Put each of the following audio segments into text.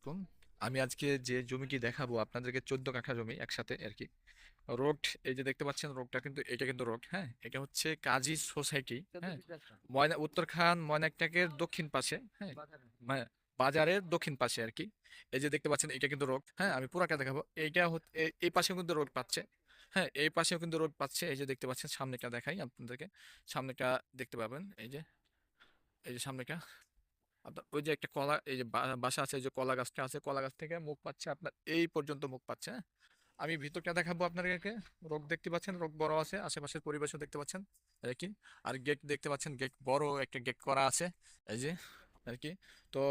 আলাইকুম। আমি আজকে যে জমিটি দেখাবো আপনাদেরকে 14 কাঠা জমি একসাথে আর কি। রোড, এই যে দেখতে পাচ্ছেন রোডটা কিন্তু এটা কিন্তু রোড, হ্যাঁ, এটা হচ্ছে কাজী সোসাইটি, হ্যাঁ, উত্তরখান ময়নাকটাকের দক্ষিণ পাশে, হ্যাঁ, মানে বাজারের দক্ষিণ পাশে আর কি। এই যে দেখতে পাচ্ছেন এটা কিন্তু রোড, হ্যাঁ, আমি পুরাটা দেখাবো। এই পাশেও কিন্তু রোড পাচ্ছে, হ্যাঁ, এই পাশেও কিন্তু রোড পাচ্ছে। এই যে দেখতে পাচ্ছেন সামনেটা দেখাই আপনাদেরকে, সামনেটা দেখতে পাবেন। এই যে সামনেটা আপনার ওই যে একটা কলা, এই যে বাসা আছে, এই যে কলা গাছটা আছে, কলা গাছ থেকে মুখ পাচ্ছে আপনার এই পর্যন্ত মুখ পাচ্ছে, হ্যাঁ। আমি ভিতরটা দেখাবো আপনাদেরকে। রোগ দেখতে পাচ্ছেন, রোগ বড় আছে, আশেপাশের পরিবেশও দেখতে পাচ্ছেন আর কি। আর গেট দেখতে পাচ্ছেন, গেট বড় একটা গেট করা আছে, এই যে আর কি। তো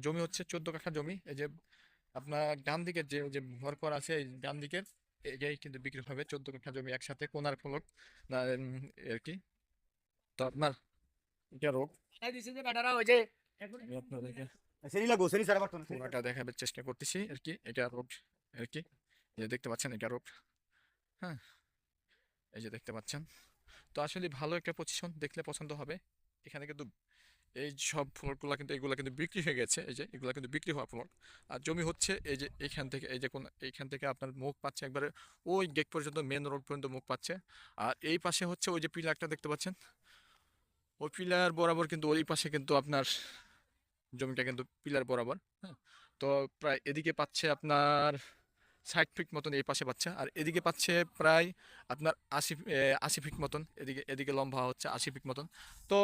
জমি হচ্ছে 14 কাঠা জমি। এই যে আপনার ডান দিকের যে ঘর করা আছে, এই ডান দিকের এই কিন্তু বিক্রি হবে 14 কাঠা জমি একসাথে কোনার ফলক আর কি। তো আপনার এটা রোগ, আমি আপনাদেরকে পুরোটা দেখাবার চেষ্টা করতেছি আর কি। এটা রোড আর কি, এই যে দেখতে পাচ্ছেন এটা রোড, হ্যাঁ, এই যে দেখতে পাচ্ছেন। তো আসলে ভালো একটা পজিশন, দেখলে পছন্দ হবে। এখানে কিন্তু এই সব ফ্লোরগুলো কিন্তু এগুলো কিন্তু বিক্রি হয়ে গেছে, এই যে এগুলো কিন্তু বিক্রি হওয়া ফ্লোর। আর জমি হচ্ছে এই যে এইখান থেকে, এই যে কোন এইখান থেকে আপনার মুখ পাচ্ছে একবারে ওই গেট পর্যন্ত, মেন রোড পর্যন্ত মুখ পাচ্ছে। আর এই পাশে হচ্ছে ওই যে পিলারটা দেখতে পাচ্ছেন, ওই পিলার বরাবর কিন্তু ওই পাশে কিন্তু আপনার জমিটা কিন্তু পিলার বরাবর, হ্যাঁ। তো প্রায় এদিকে পাচ্ছে আপনার 60 ফিট মতন এই পাশে পাচ্ছে, আর এদিকে পাচ্ছে প্রায় আপনার 80 ফিট মতন। এদিকে এদিকে লম্বা হচ্ছে 80 ফিট মতন। তো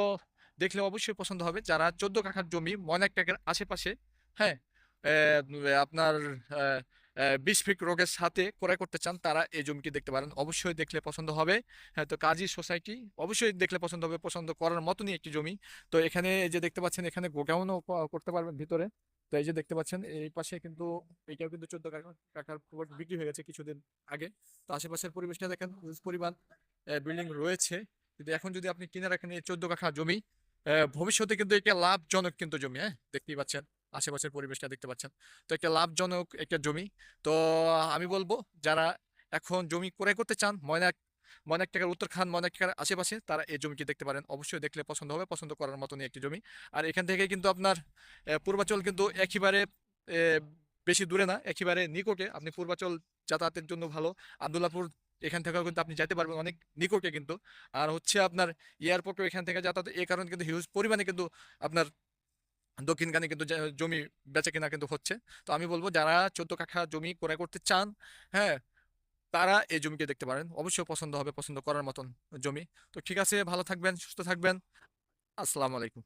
দেখলে অবশ্যই পছন্দ হবে যারা 14 কাঠার জমি ময়নাক ট্যাকের আশেপাশে, হ্যাঁ, আপনার 20 ফিট রোগের সাথে ক্রয় করতে চান, তারা এই জমিটি দেখতে পারেন, অবশ্যই দেখলে পছন্দ হবে। হ্যাঁ, তো কাজী সোসাইটি অবশ্যই দেখলে পছন্দ হবে, পছন্দ করার মতনই একটি জমি। তো এখানে এই যে দেখতে পাচ্ছেন, এখানে গোডাউনও করতে পারবেন ভিতরে। তো এই যে দেখতে পাচ্ছেন এই পাশে কিন্তু এটাও কিন্তু 14 কাঠার প্লট বিক্রি হয়ে গেছে কিছুদিন আগে। তো আশেপাশের পরিবেশটা দেখেন, হিউজ পরিমাণ বিল্ডিং রয়েছে। কিন্তু এখন যদি আপনি কিনে রাখেন এই 14 কাঠা জমি, ভবিষ্যতে কিন্তু এটা লাভজনক কিন্তু জমি, হ্যাঁ, দেখতেই পাচ্ছেন আশেপাশের পরিবেশটা দেখতে পাচ্ছেন। তো একটা লাভজনক একটা জমি। তো আমি বলবো যারা এখন জমি ক্রয় করতে চান ময়নাক টাকার উত্তরখান ময়নাক টাকার আশেপাশে, তারা এই জমিটি দেখতে পারেন, অবশ্যই দেখলে পছন্দ হবে, পছন্দ করার মতনই একটি জমি। আর এখান থেকে কিন্তু আপনার পূর্বাচল কিন্তু একেবারে আহ, বেশি দূরে না, একেবারে নিকটে। আপনি পূর্বাচল যাতায়াতের জন্য ভালো। আব্দুল্লাহপুর এখান থেকেও কিন্তু আপনি যেতে পারবেন অনেক নিকটে কিন্তু। আর হচ্ছে আপনার এয়ারপোর্টও এখান থেকে যাতায়াত, এই কারণে কিন্তু হিউজ পরিমাণে কিন্তু আপনার দক্ষিণখানে কিন্তু জমি বেচা কেনা কিন্তু হচ্ছে। তো আমি বলবো যারা 14 কাঠা জমি ক্রয় করতে চান, হ্যাঁ, তারা এই জমিকে দেখতে পারেন, অবশ্যই পছন্দ হবে, পছন্দ করার মতন জমি। তো ঠিক আছে, ভালো থাকবেন, সুস্থ থাকবেন। আসসালামু আলাইকুম।